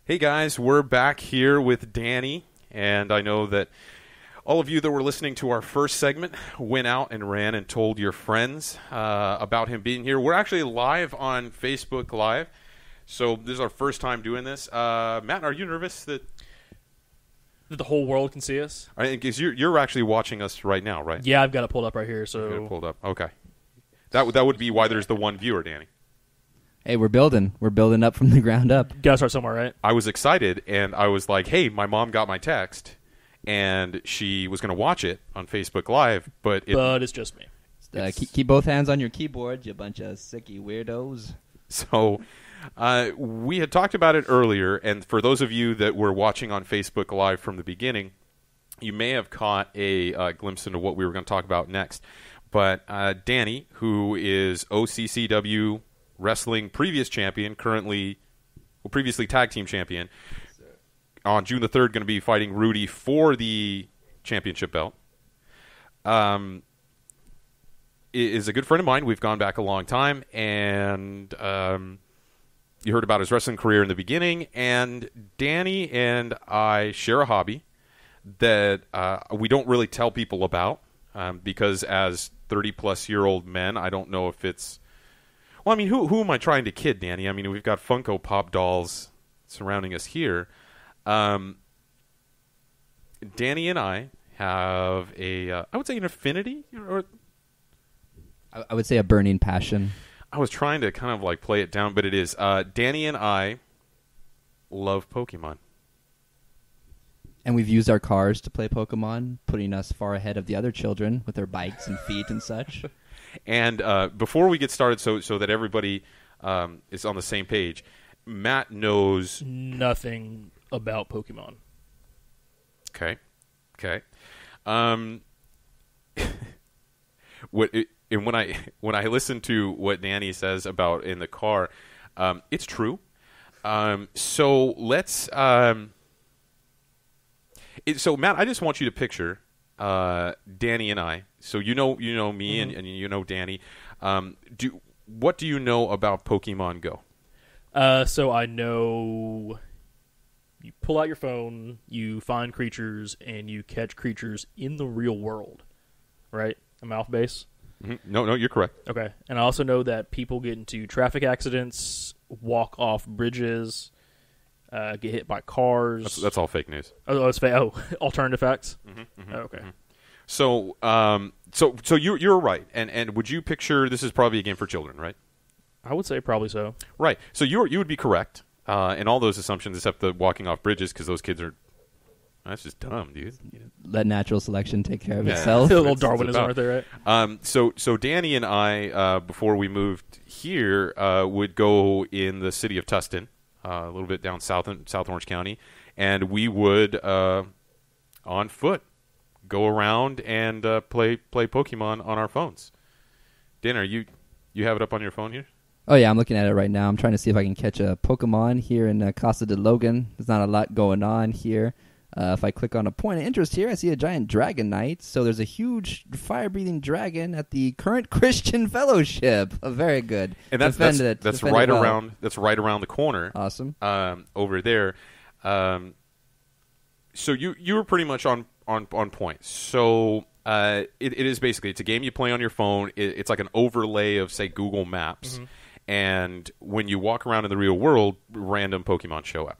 Hey guys, we're back here with Danny, and I know that all of you that were listening to our first segment went out and ran and told your friends about him being here. We're actually live on Facebook Live, so this is our first time doing this. Matt, are you nervous that the whole world can see us? I think you're actually watching us right now, right? Yeah, I've got it pulled up right here. So You've got it pulled up. Okay, that would be why there's the one viewer, Danny. Hey, we're building. We're building up from the ground up. Gotta start somewhere, right? I was excited, and I was like, hey, my mom got my text, and she was going to watch it on Facebook Live, but it's just me. Keep both hands on your keyboard, you bunch of sicky weirdos. So we had talked about it earlier, and for those of you that were watching on Facebook Live from the beginning, you may have caught a glimpse into what we were going to talk about next. But Danny, who is OCCW Wrestling previous champion, previously tag team champion, on June the 3rd going to be fighting Rudy for the championship belt. Is a good friend of mine. We've gone back a long time, and you heard about his wrestling career in the beginning, and Danny and I share a hobby that we don't really tell people about because as 30-plus-year-old men, I don't know if it's... Well, I mean, who am I trying to kid, Danny? I mean, we've got Funko Pop dolls surrounding us here. Danny and I have I would say an affinity, or I would say a burning passion. I was trying to kind of like play it down, but it is. Danny and I love Pokemon. And we've used our cars to play Pokemon, putting us far ahead of the other children with their bikes and feet and such. And before we get started, so that everybody is on the same page, Matt knows nothing about Pokemon. Okay. When I listen to what Danny says about in the car, it's true. So let's. So Matt, I just want you to picture Danny and I. So you know me, mm-hmm. and you know Danny. What do you know about Pokemon Go? So I know you pull out your phone, you find creatures, and you catch creatures in the real world, right? A mouth base. Mm-hmm. No, you're correct. Okay, and I also know that people get into traffic accidents, walk off bridges, get hit by cars. That's all fake news. Oh, it's fake. Oh, alternative facts. Mm-hmm. Okay. Mm-hmm. So, so you're right. And would you picture this is probably a game for children, right? I would say probably so. Right. So you would be correct in all those assumptions, except the walking off bridges, because those kids are. That's just dumb, dude. Let natural selection take care of itself. A little Darwinism right there, right? So Danny and I, before we moved here, would go in the city of Tustin, a little bit down south Orange County, and we would on foot go around and play Pokemon on our phones. Dan, you have it up on your phone here? Oh, yeah, I'm looking at it right now. I'm trying to see if I can catch a Pokemon here in Casa de Logan. There's not a lot going on here. If I click on a point of interest here, I see a giant Dragonite. So there's a huge fire-breathing dragon at the current Christian Fellowship. Very good. And that's right around the corner. Awesome. Over there. So you were pretty much on point. So it is basically, it's a game you play on your phone. It's like an overlay of, say, Google Maps. Mm-hmm. And when you walk around in the real world, random Pokemon show up.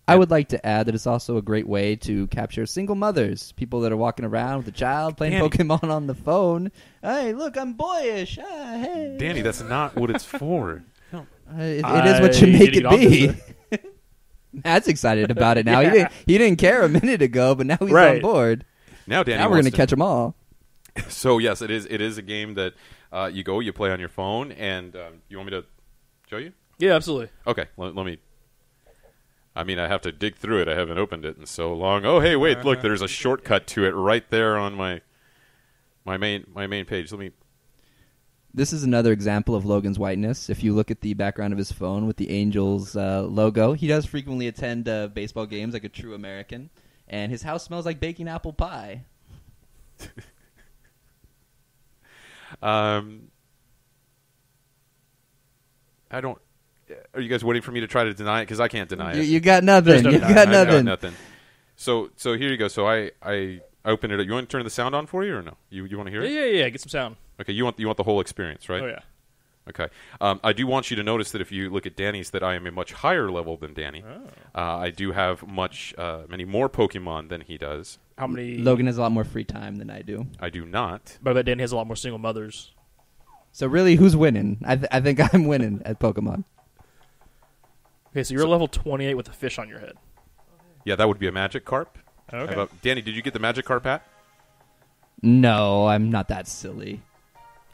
I would like to add that it's also a great way to capture single mothers, people that are walking around with a child playing Danny. Pokemon on the phone. Hey, look, I'm boyish. Hey. Danny, that's not what it's for. It is what you make it be. Matt's excited about it now. Yeah. He didn't care a minute ago, but now he's on board. Now, Danny, we're going to catch them all. So yes, it is a game that you play on your phone, and you want me to show you? Yeah, absolutely. Okay, let me. I mean, I have to dig through it. I haven't opened it in so long. Oh, hey, wait! Look, there's a shortcut to it right there on my main page. Let me. This is another example of Logan's whiteness. If you look at the background of his phone with the Angels logo, he does frequently attend baseball games like a true American, and his house smells like baking apple pie. I don't. Are you guys waiting for me to try to deny it? Because I can't deny it. You got nothing. No You denying. got I got nothing. nothing. So here you go. So I open it up. You want to turn the sound on for you or no? You want to hear it? Yeah. Get some sound. Okay. You want the whole experience, right? Oh yeah. Okay. I do want you to notice that if you look at Danny's, that I am a much higher level than Danny. Oh. I do have many more Pokemon than he does. How many? Logan has a lot more free time than I do. I do not. But I bet Danny has a lot more single mothers. So really, who's winning? I think I'm winning at Pokemon. Okay, so you're level 28 with a fish on your head. Yeah, that would be a Magikarp. Okay. Danny, did you get the Magikarp hat? No, I'm not that silly.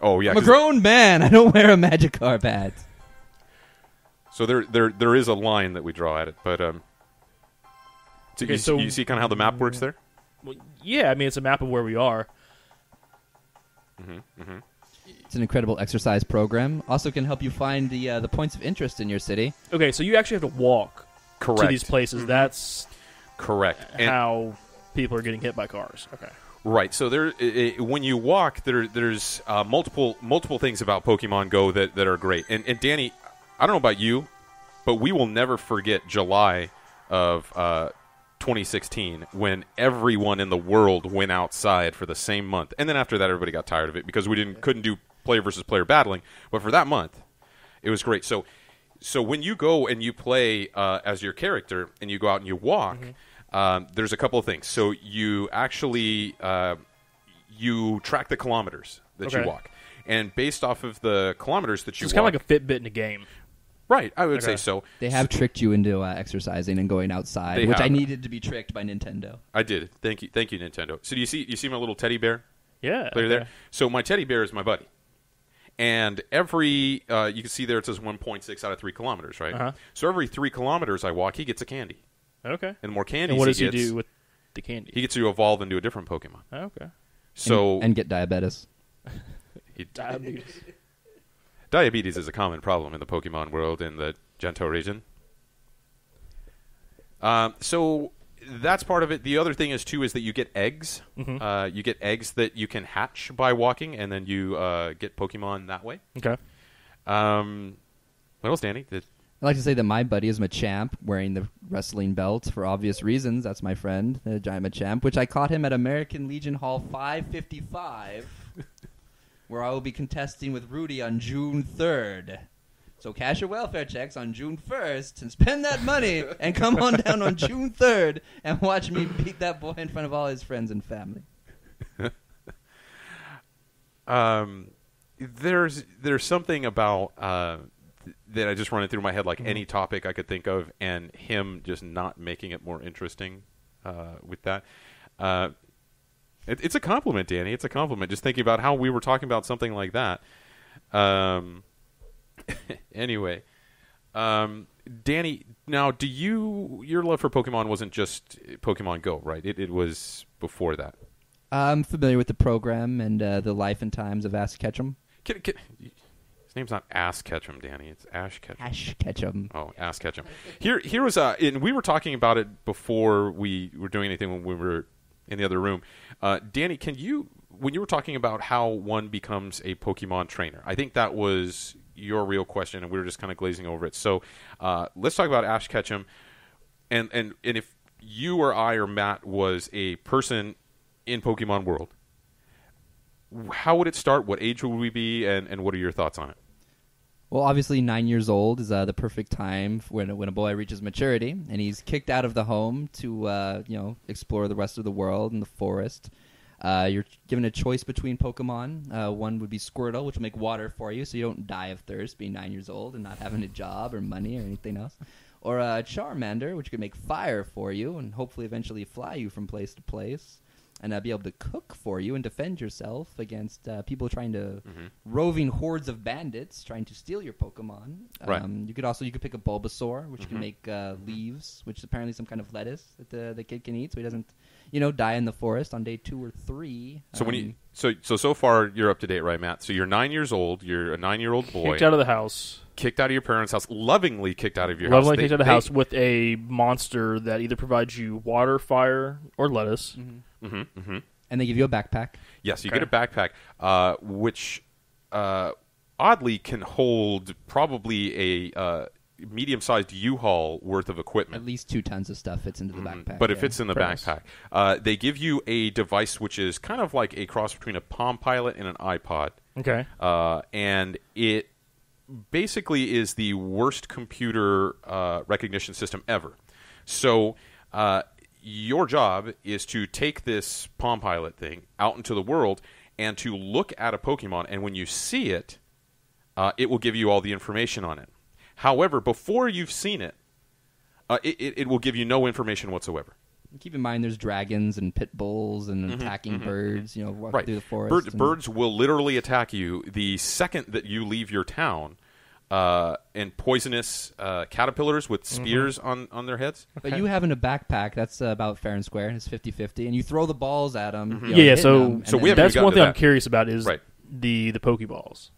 Oh yeah. I'm a 'cause- grown man. I don't wear a Magikarp hat. So there is a line that we draw at it, but Okay, you, so- you see kind of how the map works there. Well, yeah, I mean, it's a map of where we are. It's an incredible exercise program. Also can help you find the points of interest in your city. Okay, so you actually have to walk Correct. to these places. That's Correct. And how people are getting hit by cars. Okay. right. So when you walk, there's multiple things about Pokemon Go that are great. And Danny, I don't know about you, but we will never forget July of 2016 when everyone in the world went outside for the same month. And then after that, everybody got tired of it because we couldn't do player versus player battling. But for that month, it was great. So when you go and you play as your character and you go out and you walk, there's a couple of things. So you actually you track the kilometers that you Okay. walk. And based off of the kilometers that So you it's walk... kind of like a Fitbit in a game. Right, I would Okay. say so. They have tricked you into exercising and going outside, They which I have. needed to be tricked by Nintendo. I did. Thank you, Nintendo. So do you see my little teddy bear Yeah. player okay. there? So my teddy bear is my buddy. And every, you can see there it says 1.6 out of 3 kilometers, right? Uh-huh. So every 3 kilometers I walk, he gets a candy. Okay. And the more candies And what does he gets, do with the candy? he gets to evolve into a different Pokemon. Okay. So and get diabetes. diabetes is a common problem in the Pokemon world in the Johto region. So that's part of it. The other thing is that you get eggs. Mm-hmm. You get eggs that you can hatch by walking, and then you get Pokemon that way. Okay. What else, Danny? I like to say that my buddy is Machamp, wearing the wrestling belt for obvious reasons. That's my friend, the giant Machamp, which I caught him at American Legion Hall 555, where I will be contesting with Rudy on June 3rd. So cash your welfare checks on June 1st and spend that money and come on down on June 3rd and watch me beat that boy in front of all his friends and family. There's something about that I just running through my head, like any topic I could think of, and him just not making it more interesting with that. It's a compliment, Danny. It's a compliment. Just thinking about how we were talking about something like that. Anyway, Danny, now your love for Pokemon wasn't just Pokemon Go, right? It was before that. I'm familiar with the program and the life and times of Ash Ketchum. His name's not Ass Ketchum, Danny. It's Ash Ketchum. Ash Ketchum. Oh, Ass Ketchum. Here was and we were talking about it before we were doing anything when we were in the other room. Danny, when you were talking about how one becomes a Pokemon trainer, I think that was your real question, and we were just kind of glazing over it. So let's talk about Ash Ketchum, and if you or I or Matt was a person in Pokemon World, how would it start? What age would we be, and what are your thoughts on it? Well, obviously, 9 years old is the perfect time when a boy reaches maturity, and he's kicked out of the home to explore the rest of the world and the forest. You're given a choice between Pokemon. One would be Squirtle, which will make water for you, so you don't die of thirst, being 9 years old and not having a job or money or anything else. Or Charmander, which could make fire for you and hopefully eventually fly you from place to place. And be able to cook for you and defend yourself against people trying to roving hordes of bandits trying to steal your Pokemon. Right. You could pick a Bulbasaur, which can make leaves, which is apparently some kind of lettuce that the kid can eat, so he doesn't, die in the forest on day 2 or 3. So so far you're up to date, right, Matt? So you're 9 years old. You're a 9-year-old boy. Kicked out of the house. Kicked out of your parents' house. Lovingly kicked out of your Lovely house. kicked out of the house with a monster that either provides you water, fire, or lettuce. And they give you a backpack. Yes, you Okay. get a backpack, which oddly can hold probably medium-sized U-Haul worth of equipment. At least 2 tons of stuff fits into the backpack. But it fits in the backpack. They give you a device which is kind of like a cross between a Palm Pilot and an iPod. Okay. And it basically is the worst computer recognition system ever. So your job is to take this Palm Pilot thing out into the world and to look at a Pokemon, and when you see it, it will give you all the information on it. However, before you've seen it, it will give you no information whatsoever. Keep in mind, there's dragons and pit bulls and attacking birds. Walking through the forest. Birds will literally attack you the second that you leave your town. And poisonous caterpillars with spears on their heads. But you having a backpack, that's about fair and square. It's 50-50. And you throw the balls at them. Yeah, so we haven't that's even one gotten thing to I'm curious about is the Pokeballs.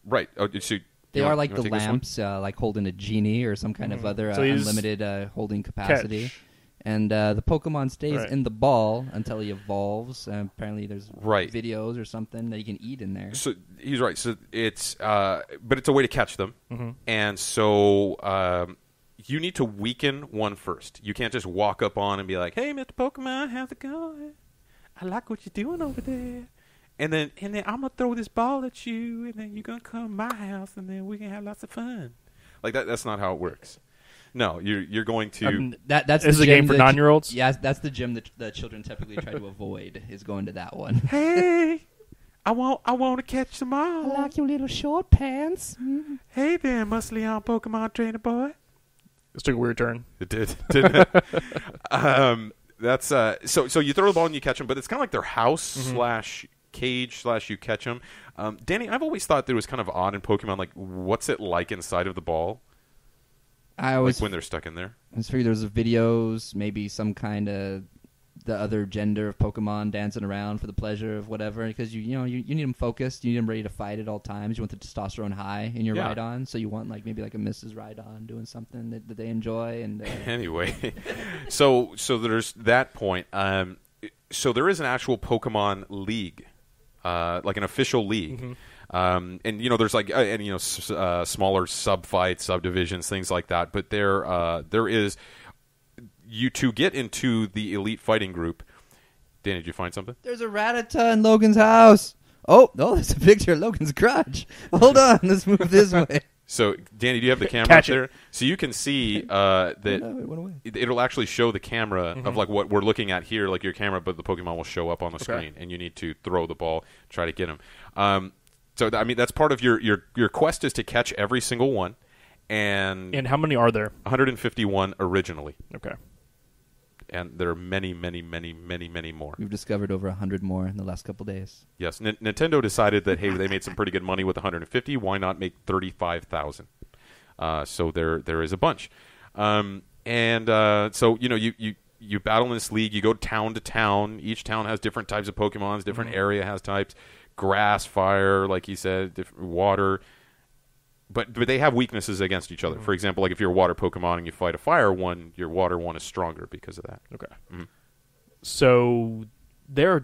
Right. Oh, so they are like you the wanna take this one? lamps, like holding a genie or some kind of other So he's unlimited holding capacity. catch. And the Pokemon stays Right. in the ball until he evolves. Apparently, there's Right. videos or something that you can eat in there. So he's right. So it's, but it's a way to catch them, and so you need to weaken one first. You can't just walk up on and be like, "Hey, Mr. Pokemon, how's it going? I like what you're doing over there." And then I'm gonna throw this ball at you, and then you're gonna come to my house, and then we can have lots of fun. Like that. That's not how it works. No, you're going to. That's Is the a game gym for that- 9-year-olds? Yes, that's the gym that the children typically try to avoid. Is going to that one. Hey, I want to catch them all. your little short pants. Hey there, muscly on Pokemon trainer boy. This took a weird turn. It did, didn't it? That's so you throw the ball and you catch them, but it's kind of like their house slash cage slash you catch them. Danny, I've always thought that it was kind of odd in Pokemon. Like, what's it like inside of the ball? I always Like when they're stuck in there. I figured there's videos, maybe some kind of the other gender of Pokemon dancing around for the pleasure of whatever, because you need them focused, you need them ready to fight at all times. You want the testosterone high in your Rhydon, so you want maybe a Mrs. Rhydon doing something that they enjoy. And Anyway, so there's that point. So there is an actual Pokemon league, like an official league. And there's smaller sub fights, subdivisions, things like that. But there is you to get into the elite fighting group. Danny, did you find something? there's a Rattata in Logan's house. Oh, there's a picture of Logan's crotch. Hold on, let's move this way. So, Danny, do you have the camera Catch up there? So you can see that No, it went away. it'll actually show the camera of like what we're looking at here, like your camera, but the Pokemon will show up on the screen, and you need to throw the ball, try to get them. So that's part of your quest is to catch every single one, and how many are there? 151 originally, Okay. and there are many, many, many, many, many more. We've discovered over 100 more in the last couple days. Yes, Nintendo decided that hey, they made some pretty good money with 150. Why not make 35,000? So there is a bunch, so you battle in this league. You go town to town. Each town has different types of Pokemons. Different area has types. Grass, fire, like he said, different water. But they have weaknesses against each other. For example, like if you're a water Pokemon and you fight a fire one, your water one is stronger because of that. Okay. So there are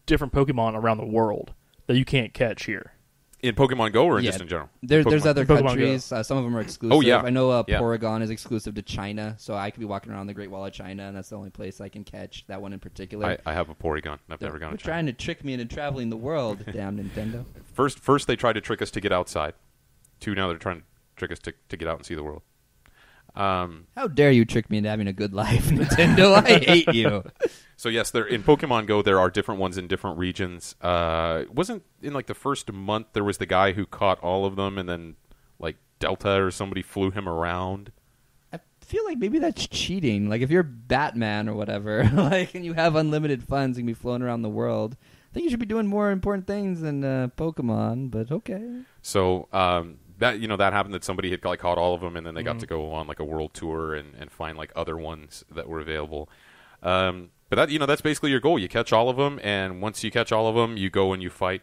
different Pokemon around the world that you can't catch here. In Pokemon Go or Yeah. just in general? There's Pokemon. other Pokemon countries. Some of them are exclusive. Oh, yeah. I know Yeah. Porygon is exclusive to China, so I could be walking around the Great Wall of China, and that's the only place I can catch that one in particular. I have a Porygon. I've never gone They're to China. trying to trick me into traveling the world. Damn Nintendo. First, they tried to trick us to get outside. 2, now they're trying to trick us to get out and see the world. How dare you trick me into having a good life, Nintendo? I hate you. So yes, in Pokemon Go there are different ones in different regions. Wasn't in like the first month there was the guy who caught all of them, and then like Delta or somebody flew him around. I feel like maybe that's cheating. Like if you're Batman or whatever, and you have unlimited funds and can be flown around the world, I think you should be doing more important things than Pokemon. But okay. So that happened, that somebody had caught all of them, and then they got to go on like a world tour and find like other ones that were available. But that's basically your goal. You catch all of them, and once you catch all of them, you go and you fight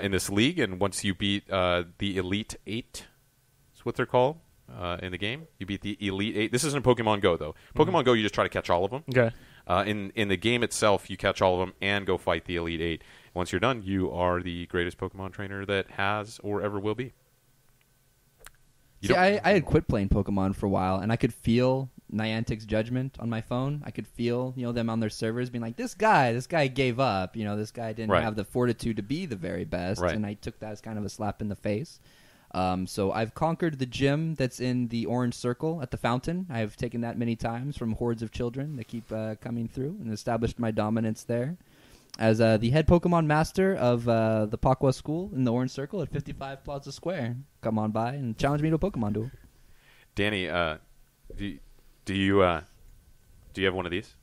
in this league. And once you beat the Elite 8, is what they're called in the game. You beat the Elite 8. This isn't Pokemon Go, though. Pokemon Go, you just try to catch all of them. Okay. In the game itself, you catch all of them and go fight the Elite 8. Once you're done, you are the greatest Pokemon trainer that has or ever will be. See, I had quit playing Pokemon for a while, and I could feel Niantic's judgment on my phone. I could feel, them on their servers being like, this guy gave up. This guy didn't have the fortitude to be the very best, and I took that as kind of a slap in the face. So I've conquered the gym that's in the orange circle at the fountain. I've taken that many times from hordes of children that keep coming through and established my dominance there. As the head Pokemon master of the Pakwa School in the orange circle at 55 Plaza Square. Come on by and challenge me to a Pokemon duel. Danny, do you have one of these?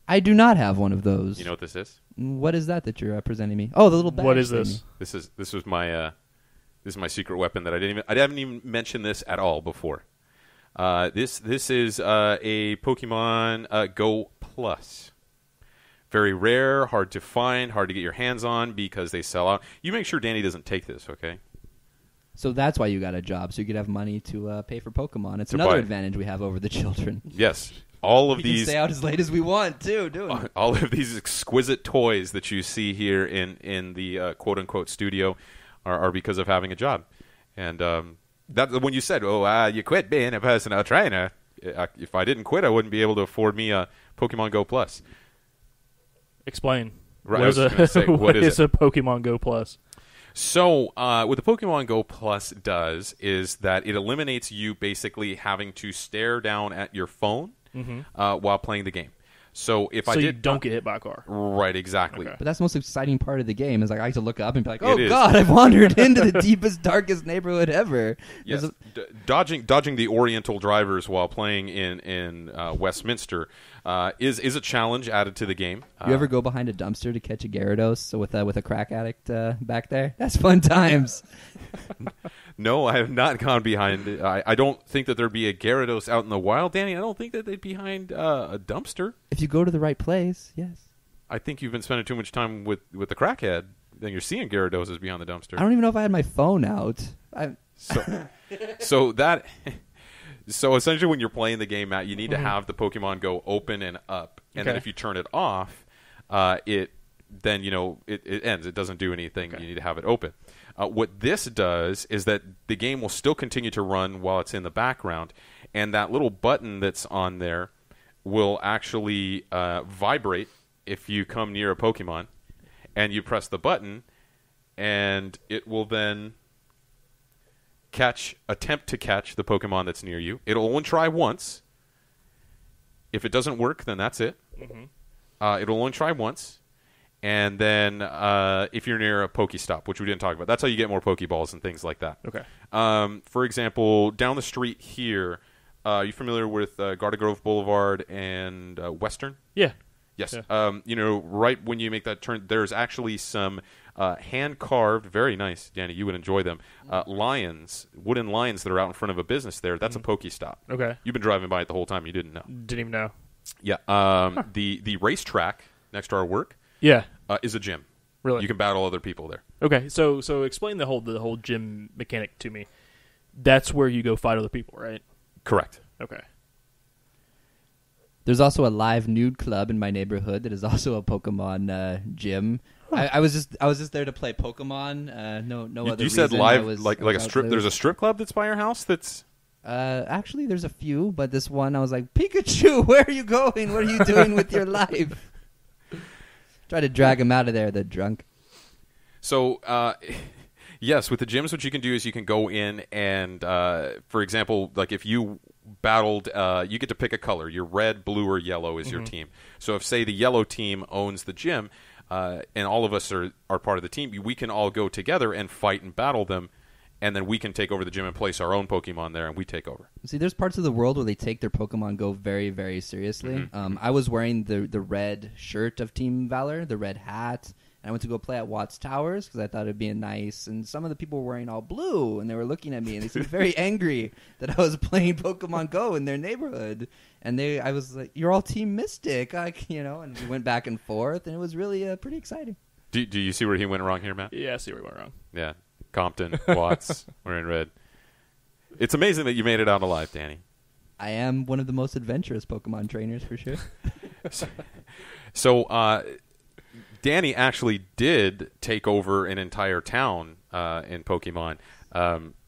I do not have one of those. You know what this is? What is that you're presenting me? Oh, the little badge. What is thing. this? This was my this is my secret weapon that I haven't even mentioned this at all before. This is a Pokemon Go Plus. Very rare, hard to find, hard to get your hands on because they sell out. You make sure Danny doesn't take this, okay? So that's why you got a job, so you could have money to pay for Pokemon. It's another advantage we have over the children. Yes. All of we these can stay out as late as we want, too, doing it. All of these exquisite toys that you see here in the quote-unquote studio are because of having a job. And that when you said, you quit being a personal trainer, if I didn't quit, I wouldn't be able to afford me a Pokemon Go Plus. Explain. Right, what is a Pokemon Go Plus? So, what the Pokemon Go Plus does is that it eliminates you basically having to stare down at your phone while playing the game. So you don't get hit by a car. Right, exactly. Okay. But that's the most exciting part of the game is like I like to look up and be like, oh God, I've wandered into the deepest, darkest neighborhood ever. Yes, dodging the Oriental drivers while playing in Westminster is a challenge added to the game. You ever go behind a dumpster to catch a Gyarados with a crack addict back there? That's fun times. No, I have not gone behind it. I don't think that there'd be a Gyarados out in the wild, Danny. I don't think that they'd be behind a dumpster. If you go to the right place, yes. I think you've been spending too much time with the crackhead. Then you're seeing Gyarados behind the dumpster. I don't even know if I had my phone out. So essentially when you're playing the game, Matt, you need to have the Pokemon Go open and up. And then if you turn it off, it ends. It doesn't do anything. Okay. You need to have it open. What this does is that the game will still continue to run while it's in the background, and that little button that's on there will actually vibrate if you come near a Pokemon, and you press the button, and it will then attempt to catch the Pokemon that's near you. It'll only try once. If it doesn't work, then that's it. It'll only try once. And then if you're near a Pokestop, which we didn't talk about, that's how you get more Pokeballs and things like that. Okay. For example, down the street here, are you familiar with Garden Grove Boulevard and Western? Yeah. Yes. Yeah. Right when you make that turn, there's actually some hand-carved, very nice, Danny, you would enjoy them, wooden lions that are out in front of a business there. That's a Pokestop. Okay. You've been driving by it the whole time. You didn't know. Didn't even know. Yeah. The racetrack next to our work is a gym. Really? You can battle other people there. Okay. So explain the whole gym mechanic to me. That's where you go fight other people, right? Correct. Okay. There's also a live nude club in my neighborhood that is also a Pokemon gym. I was just there to play Pokemon. No other. You said reason. live, like a strip. There's a strip club that's by your house. That's. Actually, there's a few, but this one I was like, Pikachu, where are you going? What are you doing with your life? Try to drag him out of there, the drunk. So, yes, with the gyms, what you can do is you can go in and, for example, like if you battled, you get to pick a color. Your red, blue, or yellow is your team. So if, say, the yellow team owns the gym, and all of us are part of the team, we can all go together and fight and battle them, and then we can take over the gym and place our own Pokemon there, and we take over. See, there's parts of the world where they take their Pokemon Go very, very seriously. I was wearing the red shirt of Team Valor, the red hat, and I went to go play at Watts Towers because I thought it'd be nice. And some of the people were wearing all blue, and they were looking at me, and they seemed very angry that I was playing Pokemon Go in their neighborhood. And I was like, "You're all Team Mystic," and we went back and forth, and it was really pretty exciting. Do you see where he went wrong here, Matt? Yeah, I see where he went wrong. Yeah, Compton, Watts, wearing red. It's amazing that you made it out alive, Danny. I am one of the most adventurous Pokemon trainers for sure. So, Danny actually did take over an entire town in Pokemon.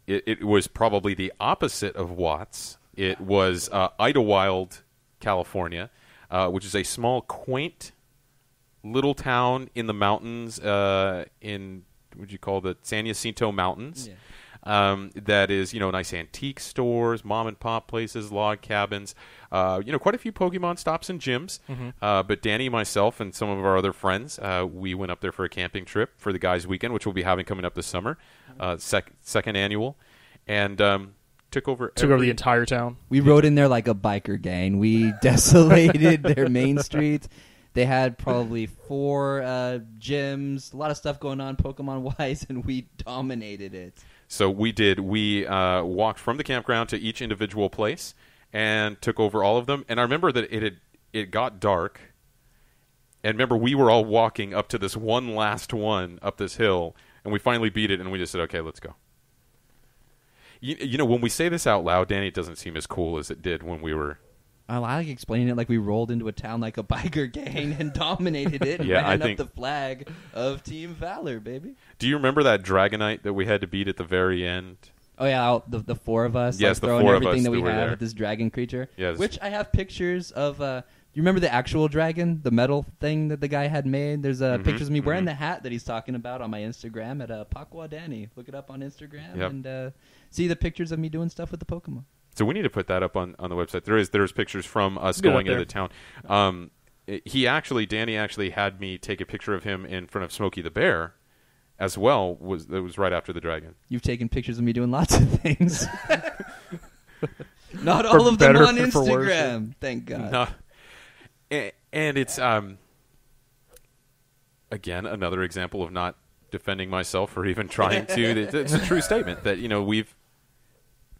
it was probably the opposite of Watts. It was Idlewild, California, which is a small, quaint little town in the mountains in, what would you call the San Jacinto Mountains. Yeah. That is, nice antique stores, mom and pop places, log cabins, quite a few Pokemon stops and gyms. But Danny, myself, and some of our other friends, we went up there for a camping trip for the guys' weekend, which we'll be having coming up this summer, second annual, and took over the entire town. We rode in there like a biker gang. We desolated their main streets. They had probably 4 gyms, a lot of stuff going on Pokemon-wise, and we dominated it. So we did. We walked from the campground to each individual place and took over all of them. And I remember that it got dark. And remember, we were all walking up to this one last one up this hill, and we finally beat it, and we just said, okay, let's go. When we say this out loud, Danny, it doesn't seem as cool as it did when we were... I like explaining it like we rolled into a town like a biker gang and dominated it and ran up the flag of Team Valor, baby. Do you remember that Dragonite that we had to beat at the very end? Oh, yeah, the 4 of us. Yes, like, the throwing 4 of everything us that we were have there. at this dragon creature. Yes. Which I have pictures of. You remember the actual dragon, the metal thing that the guy had made? There's pictures of me wearing the hat that he's talking about on my Instagram at Pakwa Danny. Look it up on Instagram and see the pictures of me doing stuff with the Pokemon. So we need to put that up on the website. There's pictures from us going into the town. Danny actually had me take a picture of him in front of Smokey the Bear, as well. It was right after the dragon. You've taken pictures of me doing lots of things. Not all of them on Instagram. Thank God. No. And it's again another example of not defending myself or even trying to. It's a true statement that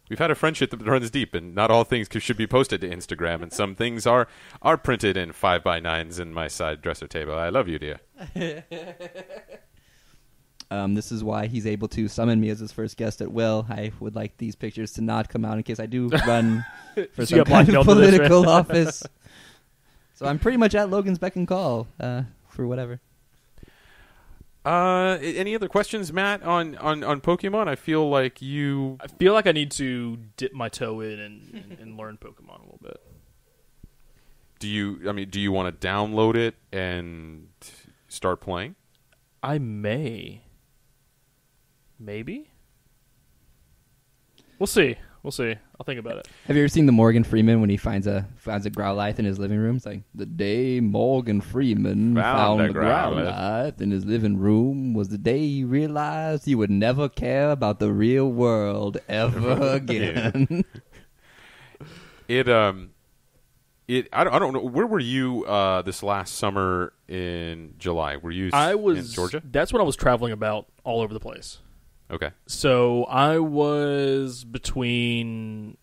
We've had a friendship that runs deep, and not all things should be posted to Instagram, and some things are printed in 5x9s in my side dresser table. I love you, dear. This is why he's able to summon me as his first guest at will. I would like these pictures to not come out in case I do run for some kind of political office. So I'm pretty much at Logan's beck and call for whatever. Any other questions, Matt, on Pokemon? I feel like I need to dip my toe in and learn Pokemon a little bit. Do you want to download it and start playing? I may. Maybe? We'll see. I'll think about it. Have you ever seen the Morgan Freeman when he finds a Growlithe in his living room? It's like, the day Morgan Freeman found the Growlithe in his living room was the day he realized he would never care about the real world ever again. I don't know. Where were you this last summer in July? Were you in Georgia? That's when I was traveling about all over the place. Okay. So I was between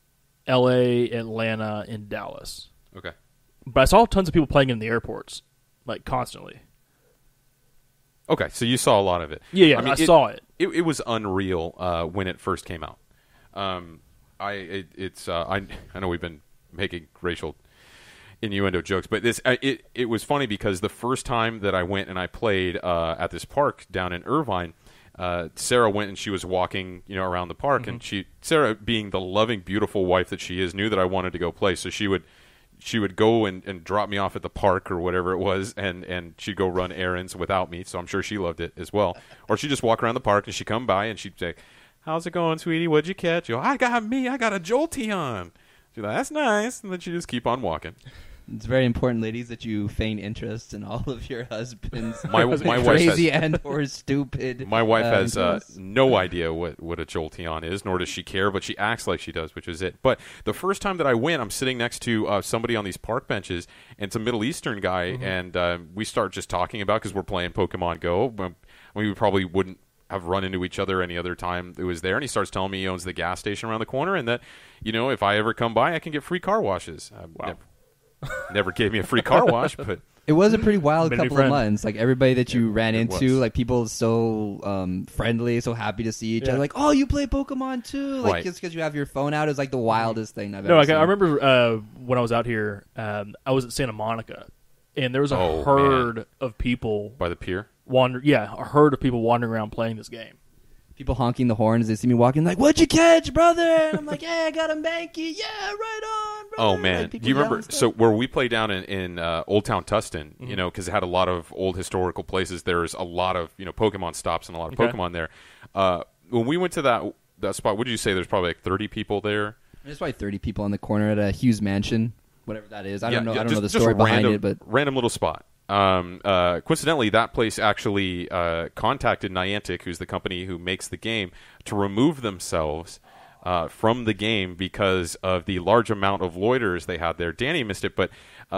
L.A., Atlanta, and Dallas. Okay. But I saw tons of people playing in the airports, like constantly. Okay, so you saw a lot of it. Yeah, I saw it. It was unreal when it first came out. I know we've been making racial innuendo jokes, but it was funny because the first time that I went and I played at this park down in Irvine, Sarah went and she was walking, around the park, and Sarah, being the loving, beautiful wife that she is, knew that I wanted to go play, so she would go and drop me off at the park or whatever it was, and she'd go run errands without me, so I'm sure she loved it as well. Or she'd just walk around the park and she'd come by and she'd say, "How's it going, sweetie? What'd you catch?" I got a Jolteon. She's like, "That's nice," and then she'd just keep on walking. It's very important, ladies, that you feign interest in all of your husbands' my wife crazy and or stupid. My wife has no idea what a Jolteon is, nor does she care, but she acts like she does, which is it. But the first time that I went, I'm sitting next to somebody on these park benches, and it's a Middle Eastern guy, and we start just talking about, because we're playing Pokemon Go. We probably wouldn't have run into each other any other time it was there, and he starts telling me he owns the gas station around the corner, and that, if I ever come by, I can get free car washes. Wow. Never gave me a free car wash, but it was a pretty wild couple of friend. months. Like, everybody that you ran into, like, people so friendly, so happy to see each other. Like, oh, you play Pokemon too? Like, Right. just because you have your phone out is like the wildest thing I've ever seen. I remember when I was out here, I was at Santa Monica, and there was a herd of people by the pier. a herd of people wandering around playing this game. People honking the horns. They see me walking like, "What'd you catch, brother?" And I'm like, "Hey, I got a manky. Yeah, right on, brother." Oh man, Like, do people you remember? yelling stuff. So where we play down in Old Town Tustin, you know, because it had a lot of old historical places. There's a lot of Pokemon stops and a lot of Okay. Pokemon there. When we went to that spot, what did you say? There's probably like 30 people there. There's probably 30 people on the corner at a Hughes Mansion, whatever that is. I don't know. I don't know the just story a behind random, it, but random little spot. Coincidentally, that place actually contacted Niantic, who's the company who makes the game, to remove themselves from the game because of the large amount of loiterers they had there. Danny missed it, but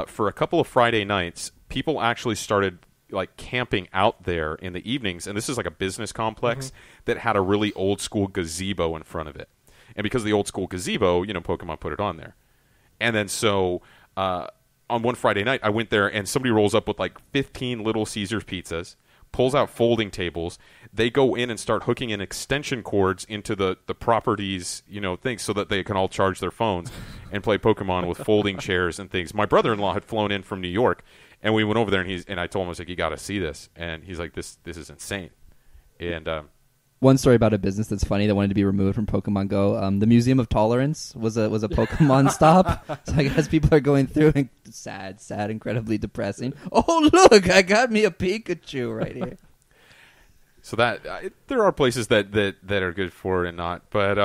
for a couple of Friday nights, people actually started like camping out there in the evenings, and this is like a business complex that had a really old school gazebo in front of it. And because of the old school gazebo, Pokemon put it on there. And then so on one Friday night, I went there, and somebody rolls up with like 15 Little Caesars pizzas, pulls out folding tables. They go in and start hooking in extension cords into the properties, things, so that they can all charge their phones and play Pokemon with folding chairs and things. My brother-in-law had flown in from New York, and we went over there, and I told him, I was like, "You got to see this." And he's like, "This is insane." And one story about a business that's funny that wanted to be removed from Pokemon Go. The Museum of Tolerance was a Pokemon stop. So I guess people are going through and sad, incredibly depressing. Oh look, I got me a Pikachu right here. So that there are places that are good for it and not, but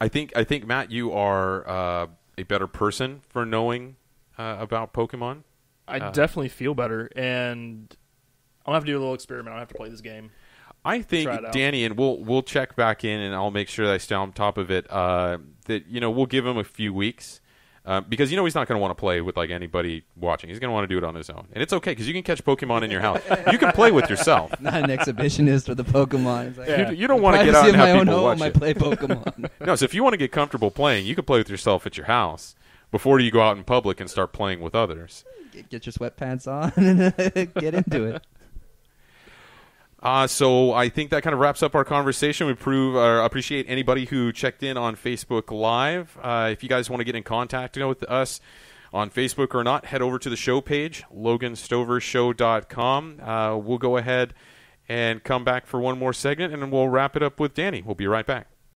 I think Matt, you are a better person for knowing about Pokemon. I definitely feel better, and I'll have to do a little experiment. I'll have to play this game. I think Try it out. Danny, and we'll check back in, and I'll make sure that I stay on top of it. That we'll give him a few weeks. Because he's not going to want to play with like anybody watching. He's going to want to do it on his own, and it's okay because you can catch Pokemon in your house. You can play with yourself. Not an exhibitionist for the Pokemon. It's like, Yeah. You don't want to get privacy out and of my have own people watch home, I it. play Pokemon. No, so if you want to get comfortable playing, you can play with yourself at your house before you go out in public and start playing with others. Get your sweatpants on and get into it. So I think that kind of wraps up our conversation. We appreciate anybody who checked in on Facebook Live. If you guys want to get in contact with us on Facebook or not, head over to the show page, loganstovershow.com. We'll go ahead and come back for one more segment, and then we'll wrap it up with Danny. We'll be right back.